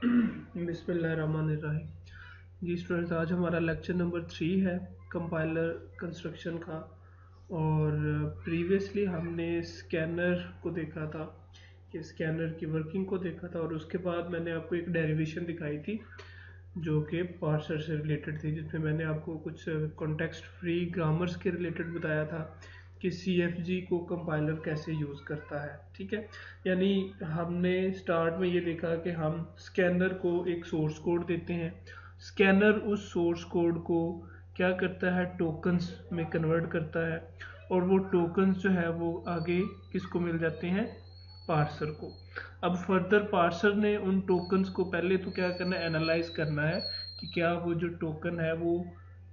बिस्मिल्लाहिर्रहमानिर्रहीम। जी स्टूडेंट्स, आज हमारा लेक्चर नंबर 3 है कंपाइलर कंस्ट्रक्शन का। और प्रीवियसली हमने स्कैनर को देखा था कि स्कैनर की वर्किंग को देखा था, और उसके बाद मैंने आपको एक डेरिवेशन दिखाई थी जो कि पार्सर से रिलेटेड थी, जिसमें मैंने आपको कुछ कॉन्टेक्स्ट फ्री ग्रामर्स के रिलेटेड बताया था कि CFG को कंपाइलर कैसे यूज़ करता है। ठीक है, यानी हमने स्टार्ट में ये देखा कि हम स्कैनर को एक सोर्स कोड देते हैं, स्कैनर उस सोर्स कोड को क्या करता है, टोकन्स में कन्वर्ट करता है, और वो टोकन्स जो है वो आगे किसको मिल जाते हैं, पार्सर को। अब फर्दर पार्सर ने उन टोकन्स को पहले तो क्या करना है, एनालाइज करना है कि क्या वो जो टोकन है वो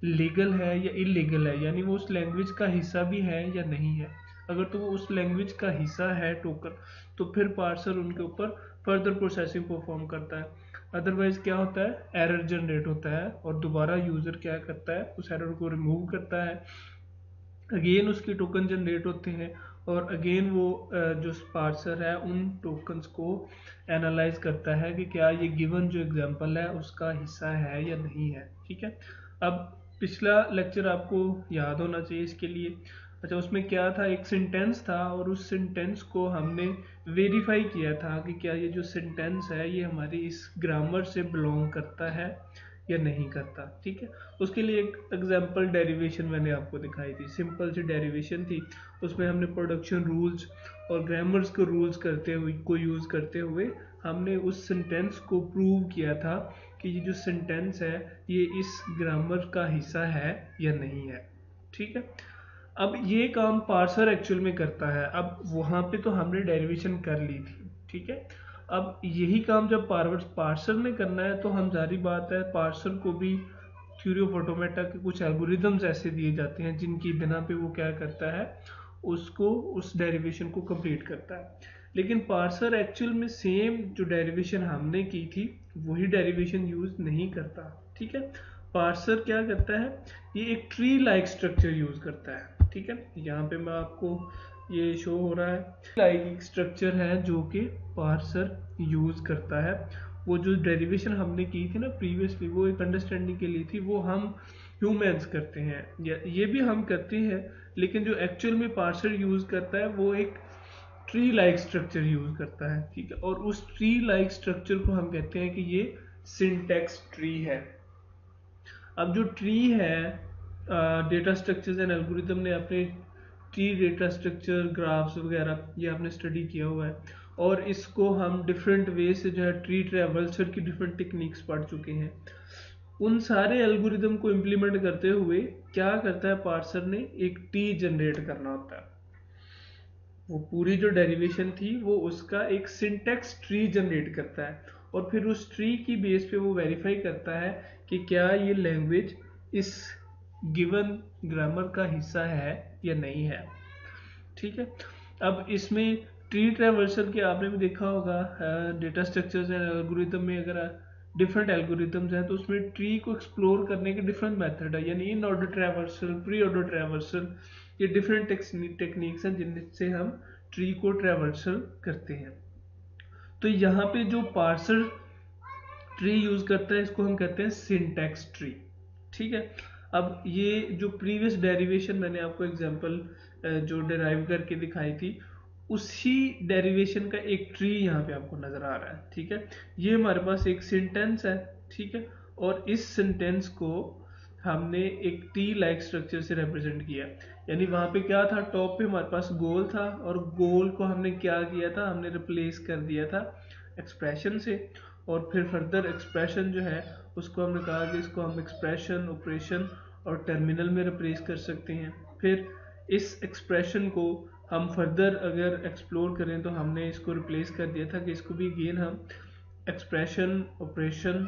लीगल है या इलीगल है, यानी वो उस लैंग्वेज का हिस्सा भी है या नहीं है। अगर तो वो उस लैंग्वेज का हिस्सा है टोकन, तो फिर पार्सर उनके ऊपर फर्दर प्रोसेसिंग परफॉर्म करता है। अदरवाइज क्या होता है, एरर जनरेट होता है और दोबारा यूजर क्या करता है, उस एरर को रिमूव करता है, अगेन उसकी टोकन जनरेट होते हैं, और अगेन वो जो पार्सर है उन टोकन्स को एनालाइज करता है कि क्या ये गिवन जो एग्जांपल है उसका हिस्सा है या नहीं है। ठीक है, अब पिछला लेक्चर आपको याद होना चाहिए इसके लिए। अच्छा, उसमें क्या था, एक सेंटेंस था, और उस सेंटेंस को हमने वेरीफाई किया था कि क्या ये जो सेंटेंस है ये हमारी इस ग्रामर से बिलोंग करता है या नहीं करता। ठीक है, उसके लिए एक एग्जांपल डेरिवेशन मैंने आपको दिखाई थी, सिंपल सी डेरिवेशन थी। उसमें हमने प्रोडक्शन रूल्स और ग्रामर्स को यूज़ करते हुए हमने उस सेंटेंस को प्रूव किया था कि ये जो सेंटेंस है ये इस ग्रामर का हिस्सा है या नहीं है। ठीक है, अब ये काम पार्सर एक्चुअल में करता है। अब वहां पे तो हमने डेरिवेशन कर ली थी। ठीक है, अब यही काम जब पार्सर ने करना है तो हम जारी बात है पार्सर को भी थ्योरी ऑफ ऑटोमेटा के कुछ एल्गोरिदम्स ऐसे दिए जाते हैं जिनकी बिना पे वो क्या करता है, उसको उस डेरिवेशन को कंप्लीट करता है। लेकिन पार्सर एक्चुअल में सेम जो डेरिवेशन हमने की थी वही डेरिवेशन यूज नहीं करता। ठीक है, पार्सर क्या करता है, ये एक ट्री लाइक स्ट्रक्चर यूज करता है। ठीक है, यहाँ पे मैं आपको ये शो हो रहा है, लाइक एक स्ट्रक्चर है जो कि पार्सर यूज करता है। वो जो डेरिवेशन हमने की थी ना प्रीवियसली, वो एक अंडरस्टैंडिंग के लिए थी, वो हम ह्यूमंस करते हैं या ये भी हम करते हैं, लेकिन जो एक्चुअल में पार्सर यूज करता है वो एक ट्री लाइक स्ट्रक्चर यूज करता है। ठीक है, और उस ट्री लाइक स्ट्रक्चर को हम कहते हैं कि ये सिंटैक्स ट्री है। अब जो ट्री है, डेटा स्ट्रक्चर्स एंड एल्गोरिथम ने अपने ट्री डेटा स्ट्रक्चर ग्राफ्स वगैरह ये आपने स्टडी किया हुआ है, और इसको हम डिफरेंट वे से जो है ट्री ट्रेवल्सर की डिफरेंट टेक्निक्स पढ़ चुके हैं। उन सारे एल्गोरिदम को इम्प्लीमेंट करते हुए क्या करता है पार्सर ने, एक टी जनरेट करना होता है। वो पूरी जो डेरिवेशन थी वो उसका एक सिंटेक्स ट्री जनरेट करता है, और फिर उस ट्री की बेस पे वो वेरीफाई करता है कि क्या ये लैंग्वेज इस गिवन ग्रामर का हिस्सा है या नहीं है। ठीक है, अब इसमें ट्री ट्रैवर्सल के आपने भी देखा होगा, डेटा स्ट्रक्चर्स एंड एल्गोरिथम में अगर डिफरेंट एल्गोरिथम्स हैं तो उसमें ट्री को एक्सप्लोर करने के डिफरेंट मेथड है, यानी in order traversal, pre order traversal, ये डिफरेंट टेक्निक्स हैं जिनसे हम ट्री को ट्रैवर्सल करते हैं। तो यहाँ पे जो पार्सर ट्री यूज करता है इसको हम कहते हैं सिंटैक्स ट्री। ठीक है, अब ये जो प्रीवियस डेरिवेशन मैंने आपको एग्जांपल जो डिराइव करके दिखाई थी, उसी डेरिवेशन का एक ट्री यहाँ पे आपको नजर आ रहा है। ठीक है, ये हमारे पास एक सेंटेंस है। ठीक है, और इस सेंटेंस को हमने एक टी लाइक स्ट्रक्चर से रिप्रेजेंट किया, यानी वहां पे क्या था, टॉप पे हमारे पास गोल था, और गोल को हमने क्या किया था, हमने रिप्लेस कर दिया था एक्सप्रेशन से, और फिर फर्दर एक्सप्रेशन जो है उसको हमने कहा कि इसको हम एक्सप्रेशन, ऑपरेशन और टर्मिनल में रिप्लेस कर सकते हैं। फिर इस एक्सप्रेशन को हम फर्दर अगर एक्सप्लोर करें तो हमने इसको रिप्लेस कर दिया था कि इसको भी अगेन हम एक्सप्रेशन, ऑपरेशन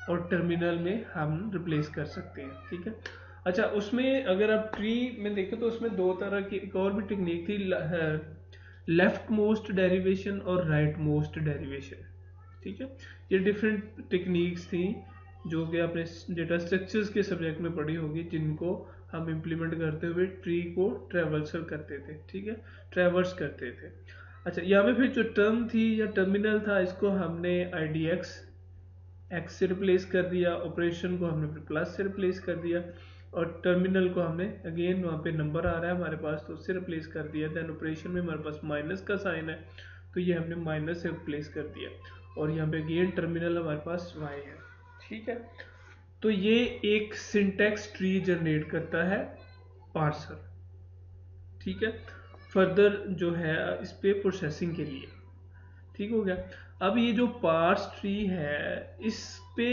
और टर्मिनल में हम रिप्लेस कर सकते हैं। ठीक है, अच्छा, उसमें अगर आप ट्री में देखें तो उसमें दो तरह की एक और भी टेक्निक थी, लेफ्ट मोस्ट डेरिवेशन और राइट मोस्ट डेरिवेशन। ठीक है, ये डिफरेंट टेक्निक्स थी जो कि आपने डेटा स्ट्रक्चर्स के सब्जेक्ट में पढ़ी होगी, जिनको हम इम्प्लीमेंट करते हुए ट्री को ट्रेवर्सल करते थे। ठीक है, ट्रेवर्स करते थे। अच्छा, यहाँ पे फिर जो टर्म थी या टर्मिनल था, इसको हमने IDX एक्स से रिप्लेस कर दिया, ऑपरेशन को हमने फिर प्लस से रिप्लेस कर दिया, और टर्मिनल को हमने अगेन वहाँ पे नंबर आ रहा है हमारे पास तो उससे रिप्लेस कर दिया। देन ऑपरेशन में हमारे पास माइनस का साइन है तो ये हमने माइनस से रिप्लेस कर दिया, और यहाँ पे अगेन टर्मिनल हमारे पास y है। ठीक है, तो ये एक सिंटैक्स ट्री जनरेट करता है पार्सर। ठीक है, फर्दर जो है इस पे प्रोसेसिंग के लिए। ठीक हो गया। अब ये जो पार्स ट्री है इस पे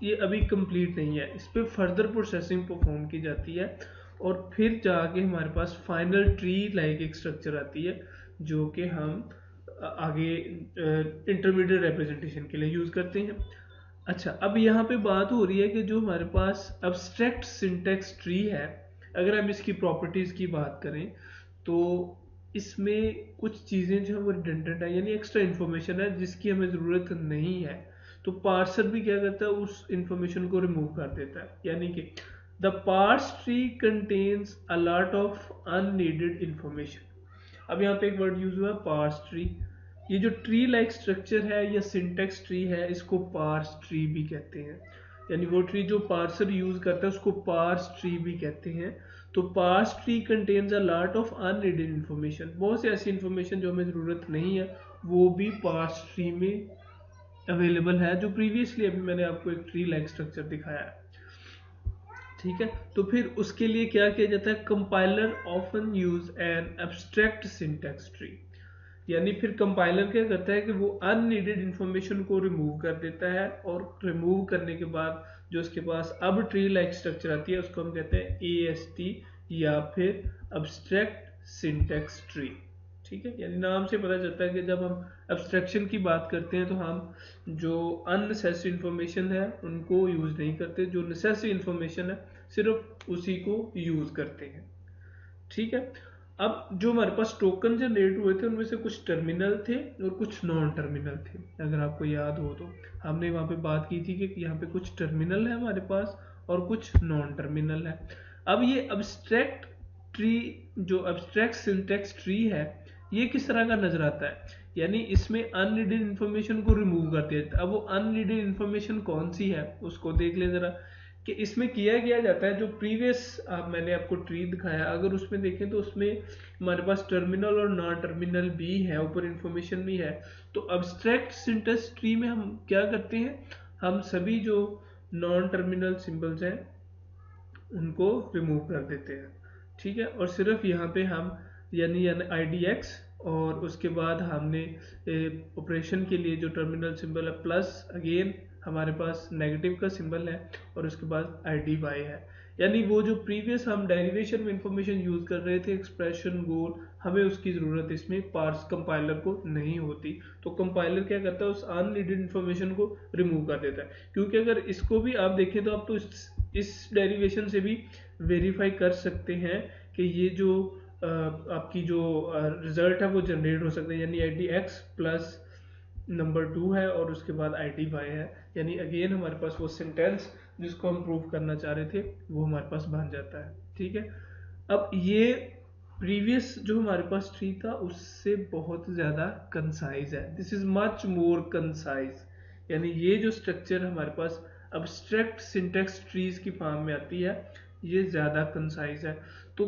ये अभी कंप्लीट नहीं है, इस पे फर्दर प्रोसेसिंग परफॉर्म की जाती है, और फिर जाके हमारे पास फाइनल ट्री लाइक एक स्ट्रक्चर आती है जो कि हम आगे इंटरमीडिएट रिप्रेजेंटेशन के लिए यूज करते हैं। अच्छा, अब यहाँ पे बात हो रही है कि जो हमारे पास अब्स्ट्रैक्ट सिंटैक्स ट्री है, अगर हम इसकी प्रॉपर्टीज की बात करें तो इसमें कुछ चीज़ें जो है वो रिडंडेंट है, यानी एक्स्ट्रा इन्फॉर्मेशन है जिसकी हमें ज़रूरत नहीं है। तो पार्सर भी क्या करता है, उस इंफॉर्मेशन को रिमूव कर देता है। यानी कि the parse tree contains a lot of unneeded information. अब यहाँ पे एक वर्ड यूज हुआ है पार्स ट्री। ये जो ट्री लाइक स्ट्रक्चर है या सिंटेक्स ट्री है इसको पार्स ट्री भी कहते हैं, यानी वो ट्री जो पार्सर यूज करता है उसको पार्स ट्री भी कहते हैं। तो parse tree contains a lot of unneeded information, बहुत सी ऐसी इंफॉर्मेशन जो हमें ज़रूरत नहीं है वो भी पार्स ट्री में अवेलेबल है, जो प्रीवियसली अभी मैंने आपको एक ट्री लाइक स्ट्रक्चर दिखाया है। ठीक है, तो फिर उसके लिए क्या किया जाता है, compiler often use an abstract syntax tree. यानी फिर कंपाइलर क्या करता है कि वो अननीडेड इंफॉर्मेशन को रिमूव कर देता है, और रिमूव करने के बाद जो उसके पास अब ट्री लाइक स्ट्रक्चर आती है उसको हम कहते हैं AST या फिर एब्स्ट्रैक्ट सिंटैक्स ट्री। ठीक है, यानी नाम से पता चलता है कि जब हम एब्स्ट्रैक्शन की बात करते हैं तो हम जो अननेसेसरी इंफॉर्मेशन है उनको यूज नहीं करते, जो नेसेसरी इंफॉर्मेशन है सिर्फ उसी को यूज करते हैं। ठीक है, अब जो हमारे पास टोकन जनरेट हुए थे उनमें से कुछ टर्मिनल थे और कुछ नॉन टर्मिनल थे। अगर आपको याद हो तो हमने वहां पे बात की थी कि यहाँ पे कुछ टर्मिनल है हमारे पास और कुछ नॉन टर्मिनल है। अब ये अब्स्ट्रैक्ट ट्री, जो अब्स्ट्रैक्ट सिंटैक्स ट्री है, ये किस तरह का नजर आता है, यानी इसमें अननीडेड इंफॉर्मेशन को रिमूव कर दिया जाता है। अब वो अननीडेड इंफॉर्मेशन कौन सी है उसको देख ले जरा, कि इसमें किया जाता है जो प्रीवियस मैंने आपको ट्री दिखाया, अगर उसमें देखें तो उसमें हमारे पास टर्मिनल और नॉन टर्मिनल भी है, ऊपर इंफॉर्मेशन भी है। तो अब्स्ट्रैक्ट सिंटैक्स ट्री में हम क्या करते हैं, हम सभी जो नॉन टर्मिनल सिंबल्स हैं उनको रिमूव कर देते हैं। ठीक है, और सिर्फ यहाँ पे हम यानी IDX और उसके बाद हमने ऑपरेशन के लिए जो टर्मिनल सिंबल है प्लस अगेन हमारे पास नेगेटिव का सिंबल है और उसके बाद IDY है। यानी वो जो प्रीवियस हम डेरिवेशन में इंफॉर्मेशन यूज कर रहे थे, एक्सप्रेशन, गोल, हमें उसकी जरूरत इसमें पार्स कंपाइलर को नहीं होती। तो कंपाइलर क्या करता है, उस अननीडेड इंफॉर्मेशन को रिमूव कर देता है। क्योंकि अगर इसको भी आप देखें तो आप तो इस डेरिवेशन से भी वेरीफाई कर सकते हैं कि ये जो आपकी जो रिजल्ट है वो जनरेट हो सकता है, यानी IDX प्लस नंबर 2 है और उसके बाद IDY है, यानी अगेन हमारे पास वो सेंटेंस जिसको हम प्रूव करना चाह रहे थे वो हमारे पास बन जाता है। ठीक है, अब ये प्रीवियस जो हमारे पास ट्री था उससे बहुत ज़्यादा कंसाइज है, this is much more concise. यानी ये जो स्ट्रक्चर हमारे पास अब्स्ट्रैक्ट सिंटैक्स ट्रीज की फॉर्म में आती है ये ज़्यादा कंसाइज है। तो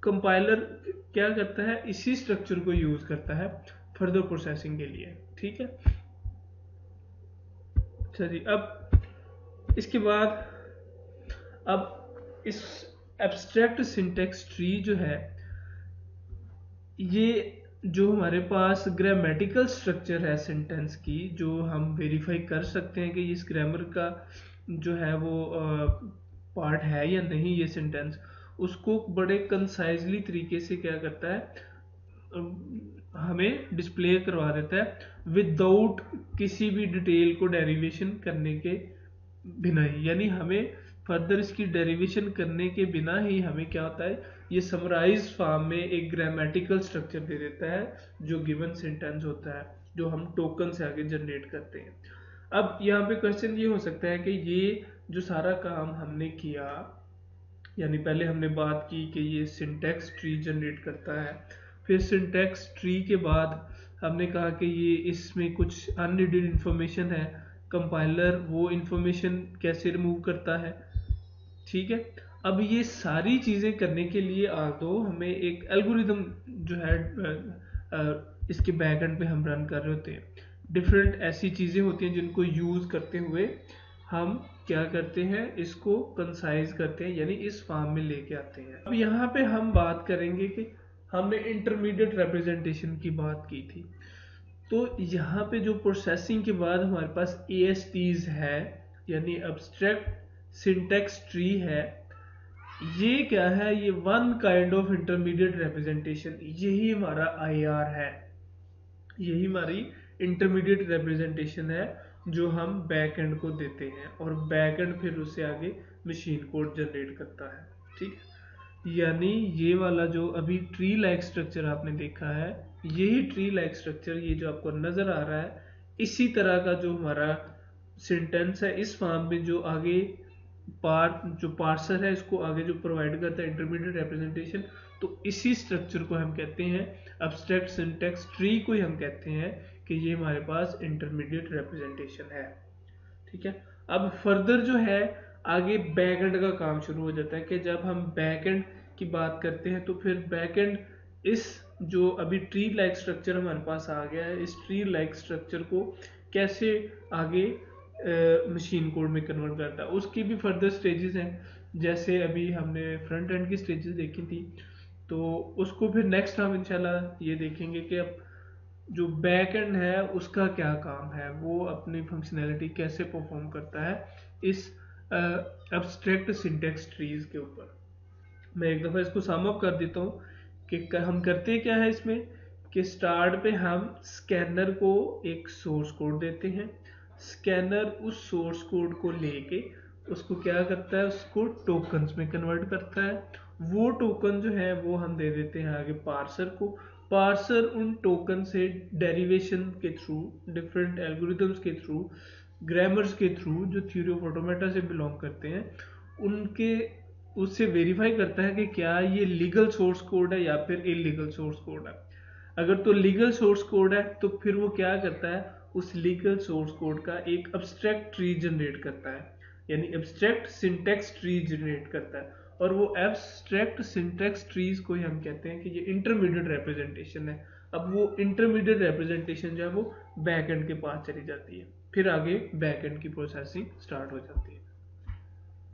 कंपाइलर क्या करता है, इसी स्ट्रक्चर को यूज करता है फर्दर प्रोसेसिंग के लिए। ठीक है, अच्छा जी, अब इसके बाद अब इस एब्स्ट्रैक्ट सिंटैक्स ट्री जो है ये जो हमारे पास ग्रामेटिकल स्ट्रक्चर है सेंटेंस की, जो हम वेरीफाई कर सकते हैं कि इस ग्रामर का जो है वो पार्ट है या नहीं ये सेंटेंस, उसको बड़े कंसाइजली तरीके से क्या करता है, हमें डिस्प्ले करवा देता है विदाउट किसी भी डिटेल को डेरिवेशन करने के बिना ही। यानी हमें फर्दर इसकी डेरिवेशन करने के बिना ही हमें क्या होता है, ये समराइज फॉर्म में एक ग्रामेटिकल स्ट्रक्चर दे देता है जो गिवन सेंटेंस होता है जो हम टोकन से आगे जनरेट करते हैं। अब यहाँ पे क्वेश्चन ये हो सकता है कि ये जो सारा काम हमने किया, यानी पहले हमने बात की कि ये सिंटैक्स ट्री जनरेट करता है, फिर सिंटैक्स ट्री के बाद हमने कहा कि ये इसमें कुछ अननीडेड इंफॉर्मेशन है कंपाइलर वो इंफॉर्मेशन कैसे रिमूव करता है। ठीक है, अब ये सारी चीज़ें करने के लिए दो हमें एक एल्गोरिदम जो है इसके बैक एंड पे हम रन कर रहे होते हैं। डिफरेंट ऐसी चीज़ें होती हैं जिनको यूज़ करते हुए हम क्या करते हैं, इसको कंसाइज करते हैं, यानी इस फॉर्म में लेके आते हैं। अब यहाँ पे हम बात करेंगे कि हमने इंटरमीडिएट रिप्रेजेंटेशन की बात की थी, तो यहाँ पे जो प्रोसेसिंग के बाद हमारे पास ASTs है, यानी अब्स्ट्रैक्ट सिंटैक्स ट्री है। ये क्या है, ये one kind of intermediate representation, यही हमारा IR है, यही हमारी इंटरमीडिएट रिप्रेजेंटेशन है जो हम बैक एंड को देते हैं, और बैक एंड फिर उससे आगे मशीन कोड जनरेट करता है। ठीक है, यानी ये वाला जो अभी ट्री लाइक स्ट्रक्चर आपने देखा है, यही ट्री लाइक स्ट्रक्चर ये जो आपको नजर आ रहा है, इसी तरह का जो हमारा सेंटेंस है इस फॉर्म में जो आगे जो पार्सर है इसको आगे जो प्रोवाइड करता है इंटरमीडिएट रिप्रेजेंटेशन, तो इसी स्ट्रक्चर को हम कहते हैं अब्स्ट्रैक्ट सिंटैक्स ट्री को ही हम कहते हैं कि ये हमारे पास इंटरमीडिएट रिप्रेजेंटेशन है। ठीक है, अब फर्दर जो है आगे बैकएंड का काम शुरू हो जाता है कि जब हम बैकएंड की बात करते हैं तो फिर बैकएंड इस जो अभी ट्री लाइक स्ट्रक्चर हमारे पास आ गया है, इस ट्री लाइक स्ट्रक्चर को कैसे आगे मशीन कोड में कन्वर्ट करता है, उसकी भी फर्दर स्टेजेस हैं। जैसे अभी हमने फ्रंट एंड की स्टेजेस देखी थी, तो उसको फिर नेक्स्ट हम इंशाल्लाह ये देखेंगे कि अब जो बैक एंड है उसका क्या काम है, वो अपनी फंक्शनैलिटी कैसे परफॉर्म करता है इस एब्स्ट्रैक्ट सिंटैक्स ट्रीज के ऊपर। मैं एक दफ़ा इसको सम अप कर देता हूँ कि हम करते क्या है इसमें, कि स्टार्ट पे हम स्कैनर को एक सोर्स कोड देते हैं, स्कैनर उस सोर्स कोड को लेके उसको क्या करता है, उसको टोकन्स में कन्वर्ट करता है। वो टोकन जो है वो हम दे देते हैं आगे पार्सर को, पार्सर उन टोकन से डेरिवेशन के थ्रू, डिफरेंट एल्गोरिथम्स के थ्रू, ग्रामर्स के थ्रू जो थ्योरी ऑफ ऑटोमेटा से बिलोंग करते हैं, उनके उससे वेरीफाई करता है कि क्या ये लीगल सोर्स कोड है या फिर इलीगल सोर्स कोड है। अगर तो लीगल सोर्स कोड है तो फिर वो क्या करता है, उस लीगल सोर्स कोड का एक अब्स्ट्रैक्ट ट्री जनरेट करता है, यानी अब्स्ट्रैक्ट सिंटैक्स ट्री जनरेट करता है, और वो एब्स्ट्रैक्ट सिंटैक्स ट्रीज को ही हम कहते हैं कि ये इंटरमीडिएट रिप्रेजेंटेशन है। अब वो इंटरमीडिएट रिप्रेजेंटेशन जो है वो बैक एंड के पास चली जाती है, फिर आगे बैक एंड की प्रोसेसिंग स्टार्ट हो जाती है।